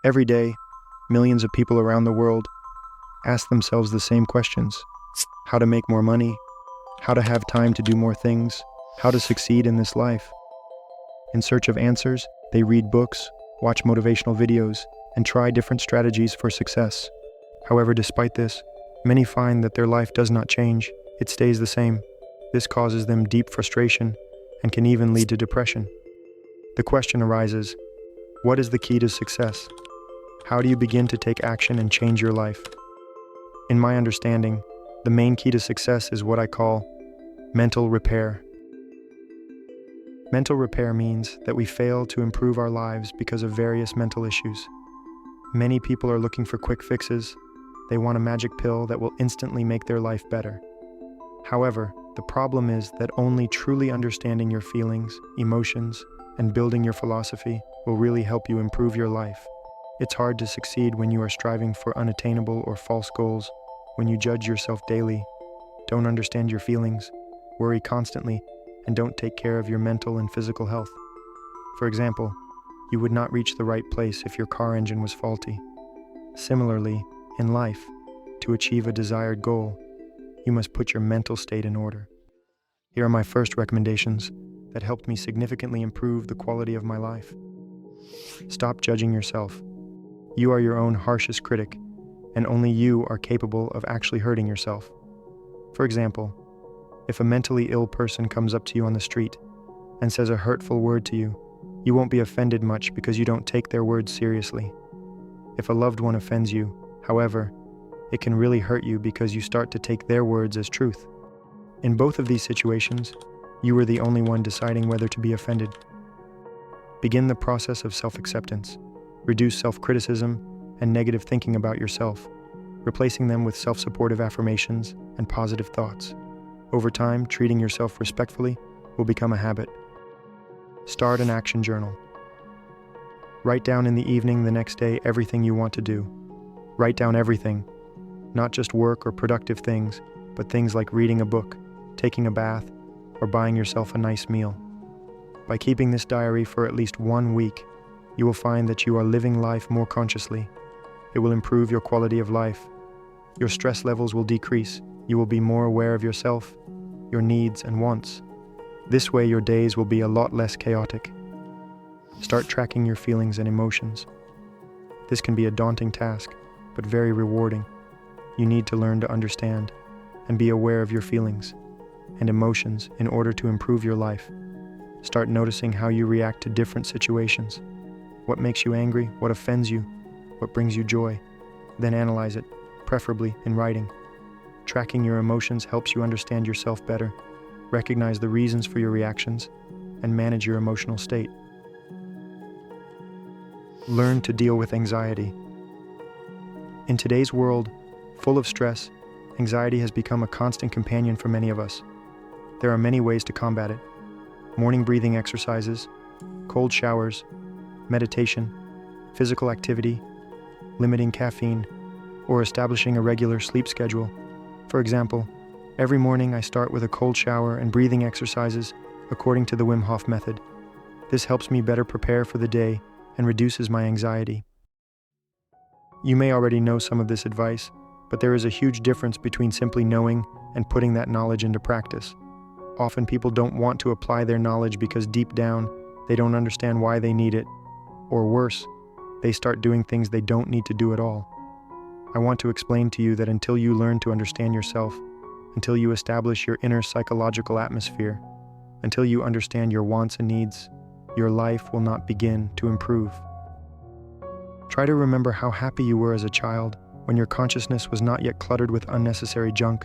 Every day, millions of people around the world ask themselves the same questions: how to make more money, how to have time to do more things, how to succeed in this life. In search of answers, they read books, watch motivational videos, and try different strategies for success. However, despite this, many find that their life does not change, it stays the same. This causes them deep frustration and can even lead to depression. The question arises, what is the key to success? How do you begin to take action and change your life? In my understanding, the main key to success is what I call mental repair. Mental repair means that we fail to improve our lives because of various mental issues. Many people are looking for quick fixes. They want a magic pill that will instantly make their life better. However, the problem is that only truly understanding your feelings, emotions, and building your philosophy will really help you improve your life. It's hard to succeed when you are striving for unattainable or false goals, when you judge yourself daily, don't understand your feelings, worry constantly, and don't take care of your mental and physical health. For example, you would not reach the right place if your car engine was faulty. Similarly, in life, to achieve a desired goal, you must put your mental state in order. Here are my first recommendations that helped me significantly improve the quality of my life. Stop judging yourself. You are your own harshest critic, and only you are capable of actually hurting yourself. For example, if a mentally ill person comes up to you on the street and says a hurtful word to you, you won't be offended much because you don't take their words seriously. If a loved one offends you, however, it can really hurt you because you start to take their words as truth. In both of these situations, you are the only one deciding whether to be offended. Begin the process of self-acceptance. Reduce self-criticism and negative thinking about yourself, replacing them with self-supportive affirmations and positive thoughts. Over time, treating yourself respectfully will become a habit. Start an action journal. Write down in the evening the next day everything you want to do. Write down everything, not just work or productive things, but things like reading a book, taking a bath, or buying yourself a nice meal. By keeping this diary for at least 1 week, you will find that you are living life more consciously. It will improve your quality of life. Your stress levels will decrease. You will be more aware of yourself, your needs and wants. This way, your days will be a lot less chaotic. Start tracking your feelings and emotions. This can be a daunting task, but very rewarding. You need to learn to understand and be aware of your feelings and emotions in order to improve your life. Start noticing how you react to different situations. What makes you angry? What offends you? What brings you joy? Then analyze it, preferably in writing. Tracking your emotions helps you understand yourself better, recognize the reasons for your reactions, and manage your emotional state. Learn to deal with anxiety. In today's world, full of stress, anxiety has become a constant companion for many of us. There are many ways to combat it: morning breathing exercises, cold showers, meditation, physical activity, limiting caffeine, or establishing a regular sleep schedule. For example, every morning I start with a cold shower and breathing exercises according to the Wim Hof method. This helps me better prepare for the day and reduces my anxiety. You may already know some of this advice, but there is a huge difference between simply knowing and putting that knowledge into practice. Often people don't want to apply their knowledge because deep down, they don't understand why they need it. Or worse, they start doing things they don't need to do at all. I want to explain to you that until you learn to understand yourself, until you establish your inner psychological atmosphere, until you understand your wants and needs, your life will not begin to improve. Try to remember how happy you were as a child, when your consciousness was not yet cluttered with unnecessary junk,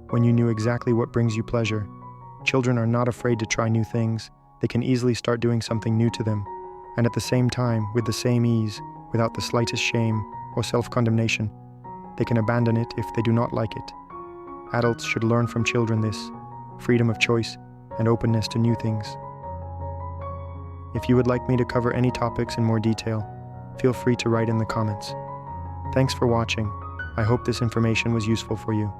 when you knew exactly what brings you pleasure. Children are not afraid to try new things. They can easily start doing something new to them, and at the same time, with the same ease, without the slightest shame or self-condemnation. They can abandon it if they do not like it. Adults should learn from children this freedom of choice and openness to new things. If you would like me to cover any topics in more detail, feel free to write in the comments. Thanks for watching. I hope this information was useful for you.